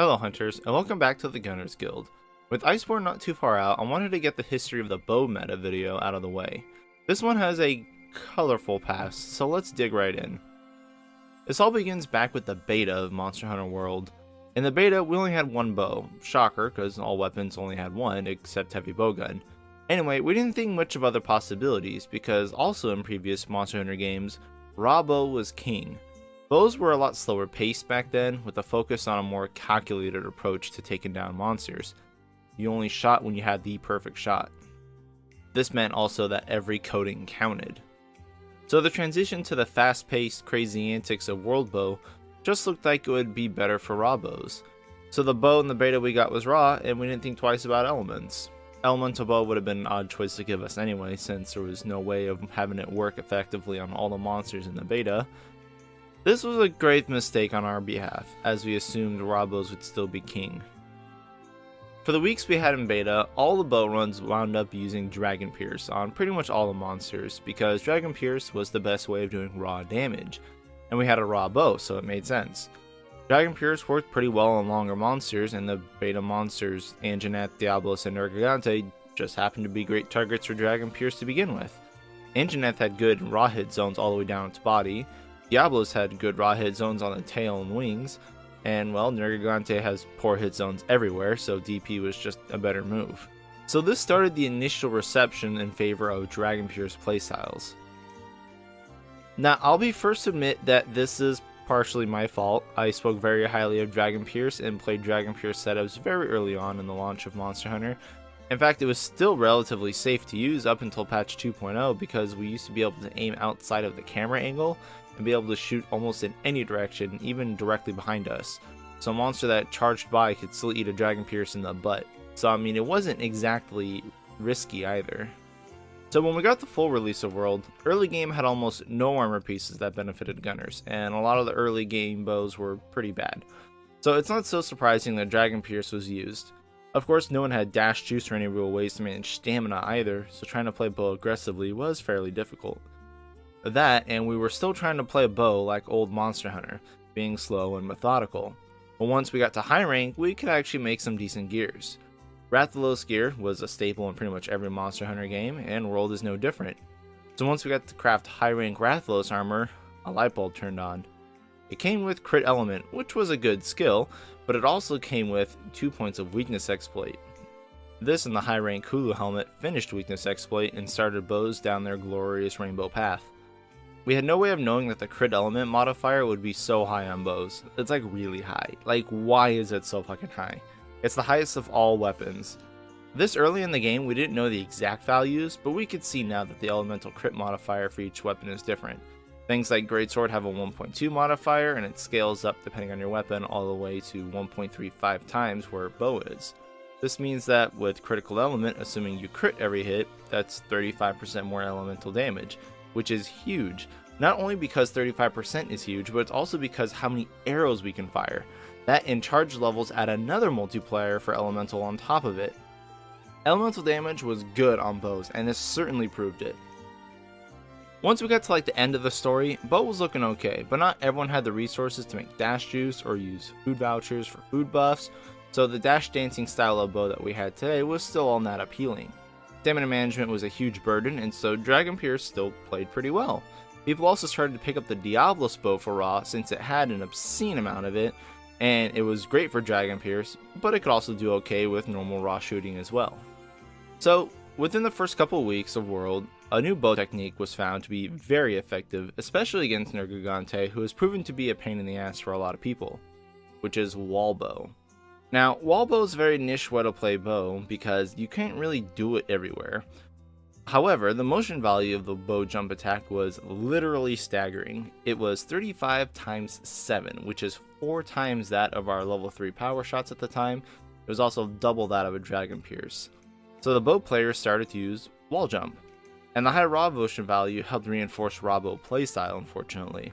Hello hunters, and welcome back to the Gunners Guild. With Iceborne not too far out, I wanted to get the history of the bow meta video out of the way. This one has a colorful past, so let's dig right in. This all begins back with the beta of Monster Hunter World. In the beta, we only had one bow. Shocker, because all weapons only had one, except heavy bowgun. Anyway, we didn't think much of other possibilities, because also in previous Monster Hunter games, raw bow was king. Bows were a lot slower paced back then, with a focus on a more calculated approach to taking down monsters. You only shot when you had the perfect shot. This meant also that every coating counted. So the transition to the fast-paced, crazy antics of World Bow just looked like it would be better for raw bows. So the bow in the beta we got was raw, and we didn't think twice about elements. Elemental bow would have been an odd choice to give us anyway, since there was no way of having it work effectively on all the monsters in the beta. This was a grave mistake on our behalf, as we assumed raw bows would still be king. For the weeks we had in beta, all the bow runs wound up using Dragon Pierce on pretty much all the monsters, because Dragon Pierce was the best way of doing raw damage, and we had a raw bow, so it made sense. Dragon Pierce worked pretty well on longer monsters, and the beta monsters, Anjanath, Diablos, and Nergigante, just happened to be great targets for Dragon Pierce to begin with. Anjanath had good raw hit zones all the way down its body, Diablos had good raw hit zones on the tail and wings, and well, Nergigante has poor hit zones everywhere, so DP was just a better move. So this started the initial reception in favor of Dragon Pierce playstyles. Now, I'll be first to admit that this is partially my fault. I spoke very highly of Dragon Pierce and played Dragon Pierce setups very early on in the launch of Monster Hunter. In fact, it was still relatively safe to use up until patch 2.0 because we used to be able to aim outside of the camera angle and be able to shoot almost in any direction, even directly behind us. So a monster that charged by could still eat a Dragon Pierce in the butt. So I mean, it wasn't exactly risky either. So when we got the full release of World, early game had almost no armor pieces that benefited gunners, and a lot of the early game bows were pretty bad. So it's not so surprising that Dragon Pierce was used. Of course, no one had dash juice or any real ways to manage stamina either, so trying to play bow aggressively was fairly difficult. That, and we were still trying to play bow like old Monster Hunter, being slow and methodical. But once we got to high rank, we could actually make some decent gears. Rathalos gear was a staple in pretty much every Monster Hunter game, and World is no different. So once we got to craft high rank Rathalos armor, a light bulb turned on. It came with crit element, which was a good skill, but it also came with 2 points of weakness exploit. This and the high rank Hulu helmet finished weakness exploit and started bows down their glorious rainbow path. We had no way of knowing that the crit element modifier would be so high on bows. It's like really high. Like, why is it so fucking high? It's the highest of all weapons. This early in the game we didn't know the exact values, but we could see now that the elemental crit modifier for each weapon is different. Things like Greatsword have a 1.2 modifier, and it scales up depending on your weapon all the way to 1.35 times where bow is. This means that with critical element, assuming you crit every hit, that's 35% more elemental damage, which is huge. Not only because 35% is huge, but it's also because how many arrows we can fire. That and charge levels add another multiplier for elemental on top of it. Elemental damage was good on bows, and this certainly proved it. Once we got to like the end of the story, bow was looking okay, but not everyone had the resources to make dash juice or use food vouchers for food buffs, so the dash dancing style of bow that we had today was still all that appealing. Stamina management was a huge burden, and so Dragon Pierce still played pretty well. People also started to pick up the Diablos bow for raw since it had an obscene amount of it, and it was great for Dragon Pierce, but it could also do okay with normal raw shooting as well. So, within the first couple weeks of World, a new bow technique was found to be very effective, especially against Nergigante, who has proven to be a pain in the ass for a lot of people, which is wall bow. Now, wall bow is a very niche way to play bow because you can't really do it everywhere. However, the motion value of the bow jump attack was literally staggering. It was 35 times 7, which is 4 times that of our level 3 power shots at the time. It was also double that of a Dragon Pierce. So the bow players started to use wall jump. And the high raw motion value helped reinforce raw bow playstyle, unfortunately.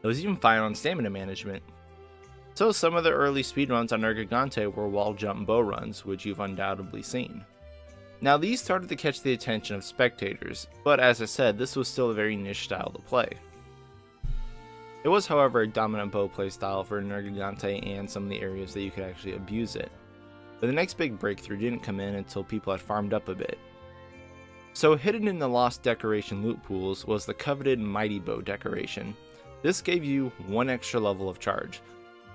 It was even fine on stamina management. So some of the early speedruns on Nergigante were wall jump bow runs, which you've undoubtedly seen. Now these started to catch the attention of spectators, but as I said, this was still a very niche style to play. It was, however, a dominant bow playstyle for Nergigante and some of the areas that you could actually abuse it. But the next big breakthrough didn't come in until people had farmed up a bit. So hidden in the lost decoration loot pools was the coveted Mighty Bow decoration. This gave you one extra level of charge.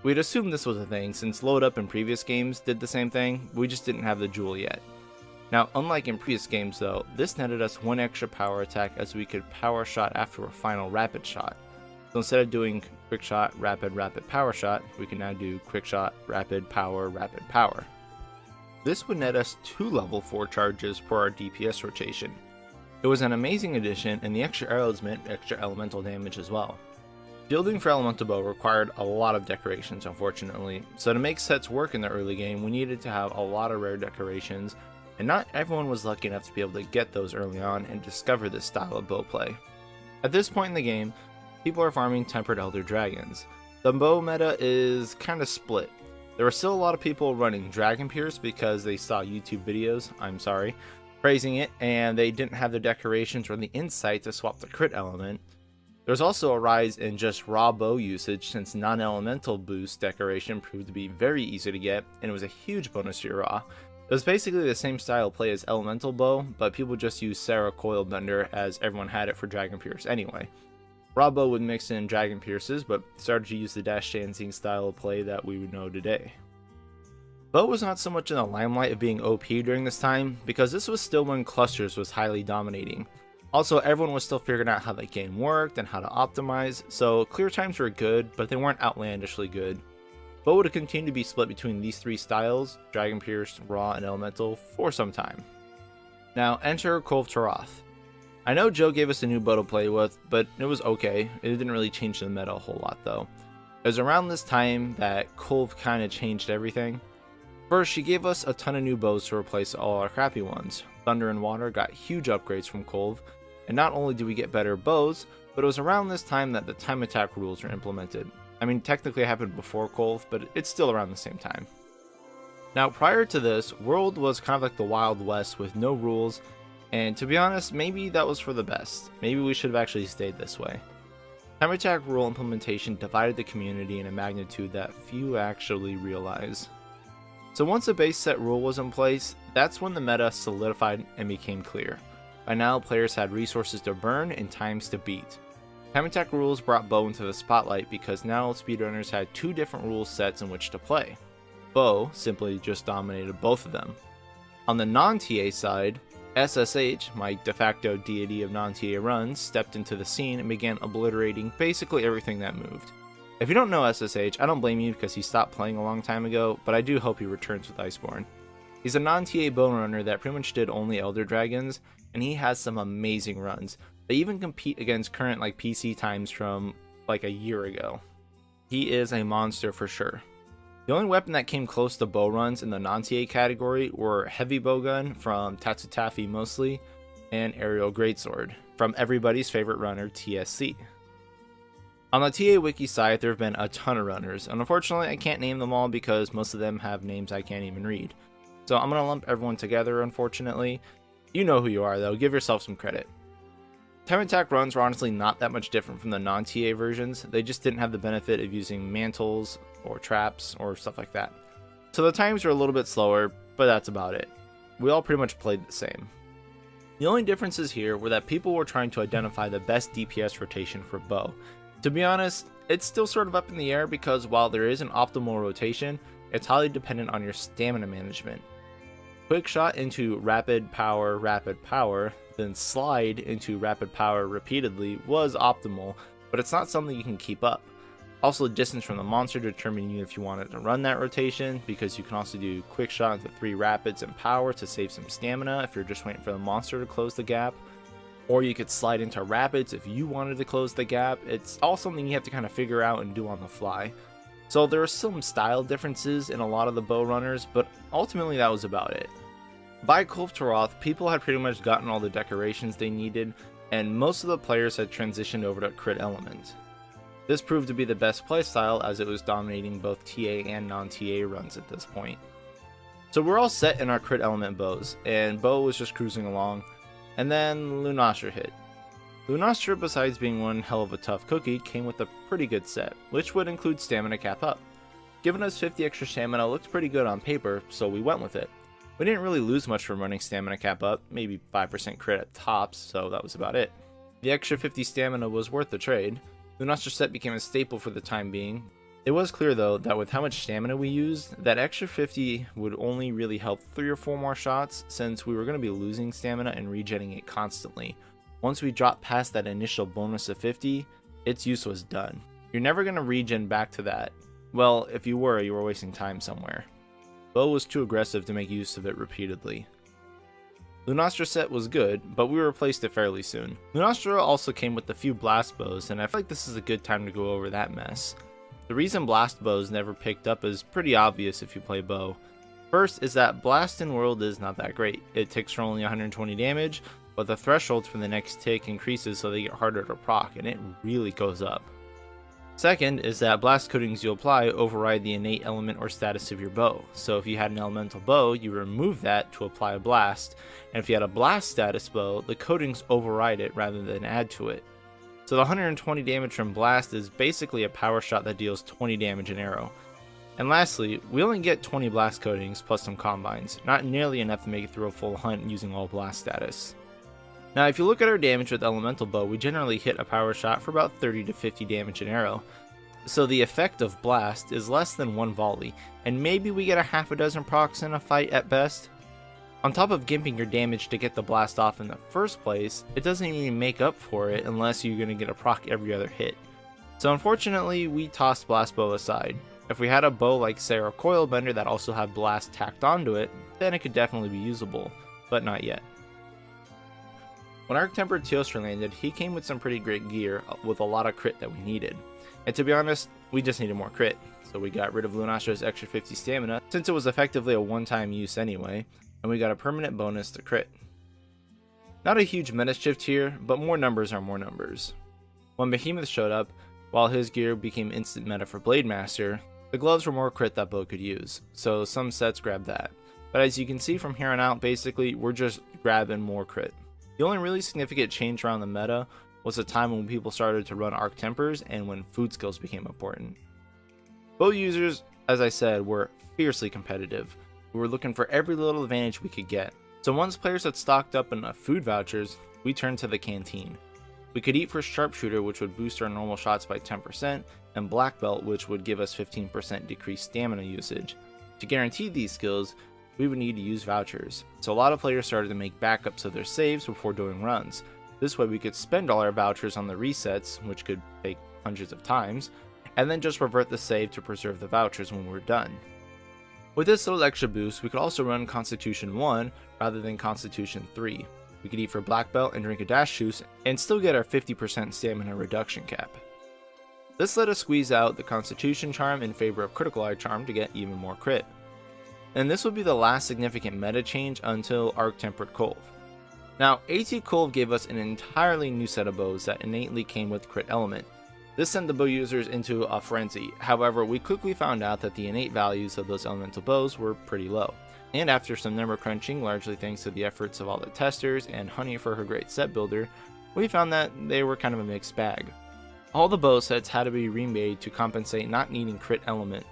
We'd assumed this was a thing since Load Up in previous games did the same thing, we just didn't have the jewel yet. Now, unlike in previous games though, this netted us one extra power attack as we could power shot after a final rapid shot. So instead of doing quick shot, rapid, power shot, we can now do quick shot, rapid, power, power. This would net us 2 level 4 charges for our DPS rotation. It was an amazing addition, and the extra arrows meant extra elemental damage as well. Building for Elemental Bow required a lot of decorations, unfortunately, so to make sets work in the early game we needed to have a lot of rare decorations, and not everyone was lucky enough to be able to get those early on and discover this style of bow play. At this point in the game, people are farming Tempered Elder Dragons. The bow meta is kinda split. There were still a lot of people running Dragon Pierce because they saw YouTube videos, praising it, and they didn't have the decorations or the insight to swap the crit element. There's also a rise in just raw bow usage since non-elemental boost decoration proved to be very easy to get, and it was a huge bonus to your raw. It was basically the same style of play as Elemental Bow, but people just used Sarah Coil Bender as everyone had it for Dragon Pierce anyway. Raw Bow would mix in Dragon Pierces, but started to use the dash dancing style of play that we would know today. Bow was not so much in the limelight of being OP during this time, because this was still when Clusters was highly dominating. Also, everyone was still figuring out how the game worked and how to optimize, so clear times were good, but they weren't outlandishly good. Bow would have continued to be split between these 3 styles, Dragon Pierce, Raw, and Elemental, for some time. Now, enter Kulve Taroth. I know Joe gave us a new bow to play with, but it was okay. It didn't really change the meta a whole lot though. It was around this time that Kulve kinda changed everything. First, she gave us a ton of new bows to replace all our crappy ones. Thunder and Water got huge upgrades from Kulve, and not only did we get better bows, but it was around this time that the time attack rules were implemented. I mean, technically it happened before Kulve, but it's still around the same time. Now, prior to this, World was kind of like the Wild West with no rules, and to be honest, maybe that was for the best. Maybe we should have actually stayed this way. Time attack rule implementation divided the community in a magnitude that few actually realize. So once a base set rule was in place, that's when the meta solidified and became clear. By now, players had resources to burn and times to beat. Time attack rules brought Bow into the spotlight because now speedrunners had 2 different rule sets in which to play. Bow simply just dominated both of them. On the non-TA side, SSH, my de facto deity of non-TA runs, stepped into the scene and began obliterating basically everything that moved. If you don't know SSH, I don't blame you because he stopped playing a long time ago, but I do hope he returns with Iceborne. He's a non-TA bone runner that pretty much did only Elder Dragons, and he has some amazing runs. They even compete against current PC times from a year ago. He is a monster for sure. The only weapon that came close to bow runs in the non-TA category were Heavy Bowgun from Tatsutafi mostly, and Aerial Greatsword from everybody's favorite runner TSC. On the TA wiki side, there have been a ton of runners, and unfortunately I can't name them all because most of them have names I can't even read. So I'm going to lump everyone together, unfortunately. You know who you are though, give yourself some credit. Time attack runs were honestly not that much different from the non-TA versions, they just didn't have the benefit of using mantles or traps or stuff like that. So the times were a little bit slower, but that's about it. We all pretty much played the same. The only differences here were that people were trying to identify the best DPS rotation for bow. To be honest, it's still sort of up in the air because while there is an optimal rotation, it's highly dependent on your stamina management. Quick shot into rapid power, then slide into rapid power repeatedly was optimal, but it's not something you can keep up. Also, distance from the monster determined you if you wanted to run that rotation, because you can also do quick shot into 3 rapids and power to save some stamina if you're just waiting for the monster to close the gap. Or you could slide into rapids if you wanted to close the gap. It's all something you have to kind of figure out and do on the fly. So there are some style differences in a lot of the bow runners, but ultimately that was about it. By Kulve Taroth, people had pretty much gotten all the decorations they needed, and most of the players had transitioned over to crit element. This proved to be the best playstyle as it was dominating both TA and non-TA runs at this point. So we're all set in our crit element bows, and Bow was just cruising along, and then Lunasher hit. Lunastra, besides being one hell of a tough cookie, came with a pretty good set, which would include stamina cap up. Giving us 50 extra stamina looked pretty good on paper, so we went with it. We didn't really lose much from running stamina cap up, maybe 5% crit at tops, so that was about it. The extra 50 stamina was worth the trade. Lunastra set became a staple for the time being. It was clear though that with how much stamina we used, that extra 50 would only really help 3 or 4 more shots since we were going to be losing stamina and regenning it constantly. Once we dropped past that initial bonus of 50, its use was done. You're never going to regen back to that. Well, if you were wasting time somewhere. Bow was too aggressive to make use of it repeatedly. Lunastra set was good, but we replaced it fairly soon. Lunastra also came with a few blast bows, and I feel like this is a good time to go over that mess. The reason blast bows never picked up is pretty obvious if you play bow. First is that blast in world is not that great. It ticks for only 120 damage, but the threshold for the next tick increases so they get harder to proc, and it really goes up. Second is that blast coatings you apply override the innate element or status of your bow. So if you had an elemental bow, you remove that to apply a blast, and if you had a blast status bow, the coatings override it rather than add to it. So the 120 damage from blast is basically a power shot that deals 20 damage an arrow. And lastly, we only get 20 blast coatings plus some combines, not nearly enough to make it through a full hunt using all blast status. Now if you look at our damage with elemental bow, we generally hit a power shot for about 30 to 50 damage an arrow. So the effect of blast is less than one volley, and maybe we get a half a dozen procs in a fight at best. On top of gimping your damage to get the blast off in the first place, it doesn't even make up for it unless you're going to get a proc every other hit. So unfortunately, we tossed blast bow aside. If we had a bow like Sarah Coilbender that also had blast tacked onto it, then it could definitely be usable, but not yet. When Arc-Tempered Teostra landed, he came with some pretty great gear with a lot of crit that we needed. And to be honest, we just needed more crit, so we got rid of Lunastra's extra 50 stamina since it was effectively a one-time use anyway, and we got a permanent bonus to crit. Not a huge meta shift here, but more numbers are more numbers. When Behemoth showed up, while his gear became instant meta for Blade Master, the gloves were more crit that Bow could use, so some sets grabbed that. But as you can see from here on out, basically, we're just grabbing more crit. The only really significant change around the meta was a time when people started to run Arc Tempers and when food skills became important. Bow users, as I said, were fiercely competitive. We were looking for every little advantage we could get. So once players had stocked up enough food vouchers, we turned to the canteen. We could eat for Sharpshooter, which would boost our normal shots by 10%, and Black Belt, which would give us 15% decreased stamina usage. To guarantee these skills, we would need to use vouchers, so a lot of players started to make backups of their saves before doing runs. This way we could spend all our vouchers on the resets, which could take hundreds of times, and then just revert the save to preserve the vouchers when we're done. With this little extra boost, we could also run Constitution 1 rather than Constitution 3. We could eat for Black Belt and drink a dash juice and still get our 50% stamina reduction cap. This let us squeeze out the Constitution charm in favor of Critical Eye charm to get even more crit. And this would be the last significant meta change until Arc-Tempered Kolv. Now, AT Kolv gave us an entirely new set of bows that innately came with crit element. This sent the bow users into a frenzy. However, we quickly found out that the innate values of those elemental bows were pretty low. And after some number crunching, largely thanks to the efforts of all the testers and Honey for her great set builder, we found that they were kind of a mixed bag. All the bow sets had to be remade to compensate not needing crit element,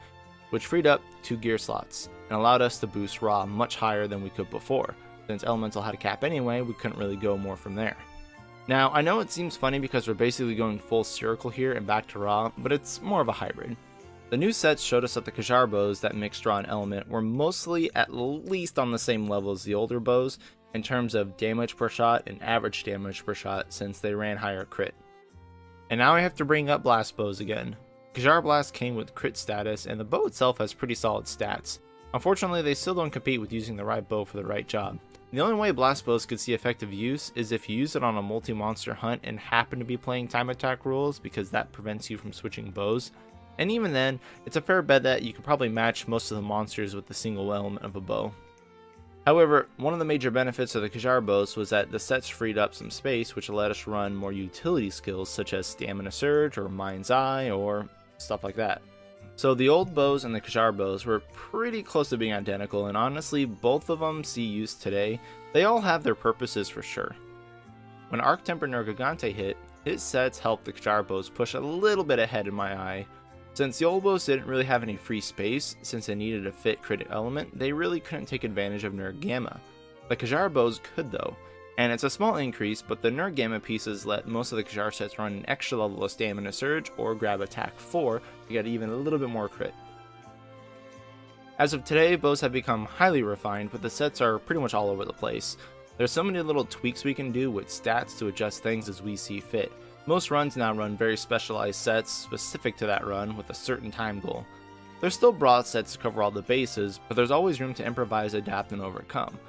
which freed up 2 gear slots and allowed us to boost raw much higher than we could before. Since elemental had a cap anyway, we couldn't really go more from there. Now, I know it seems funny because we're basically going full circle here and back to raw, but it's more of a hybrid. The new sets showed us that the Kajar bows that mixed raw and element were mostly at least on the same level as the older bows in terms of damage per shot and average damage per shot since they ran higher crit. And now I have to bring up blast bows again. Kajar Blast came with crit status and the bow itself has pretty solid stats. Unfortunately, they still don't compete with using the right bow for the right job. The only way blast bows could see effective use is if you use it on a multi-monster hunt and happen to be playing time attack rules because that prevents you from switching bows. And even then, it's a fair bet that you could probably match most of the monsters with a single element of a bow. However, one of the major benefits of the Kajar bows was that the sets freed up some space which let us run more utility skills such as Stamina Surge or Mind's Eye or stuff like that. So the old bows and the Kajar bows were pretty close to being identical, and honestly both of them see use today. They all have their purposes for sure. When Arc Temper Nergigante hit, his sets helped the Kajar bows push a little bit ahead in my eye. Since the old bows didn't really have any free space, since they needed a fit crit element, they really couldn't take advantage of Nerg Gamma. The Kajar bows could though, and it's a small increase, but the Nerg Gamma pieces let most of the Kajar sets run an extra level of Stamina Surge or grab Attack 4 to get even a little bit more crit. As of today, bows have become highly refined, but the sets are pretty much all over the place. There's so many little tweaks we can do with stats to adjust things as we see fit. Most runs now run very specialized sets specific to that run with a certain time goal. There's still broad sets to cover all the bases, but there's always room to improvise, adapt, and overcome.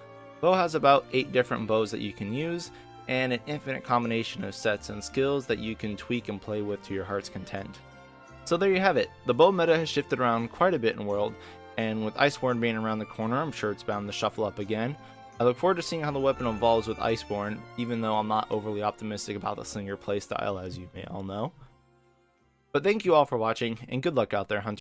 Bow has about 8 different bows that you can use, and an infinite combination of sets and skills that you can tweak and play with to your heart's content. So there you have it. The bow meta has shifted around quite a bit in World, and with Iceborne being around the corner, I'm sure it's bound to shuffle up again. I look forward to seeing how the weapon evolves with Iceborne, even though I'm not overly optimistic about the Slinger playstyle, as you may all know. But thank you all for watching, and good luck out there, hunters.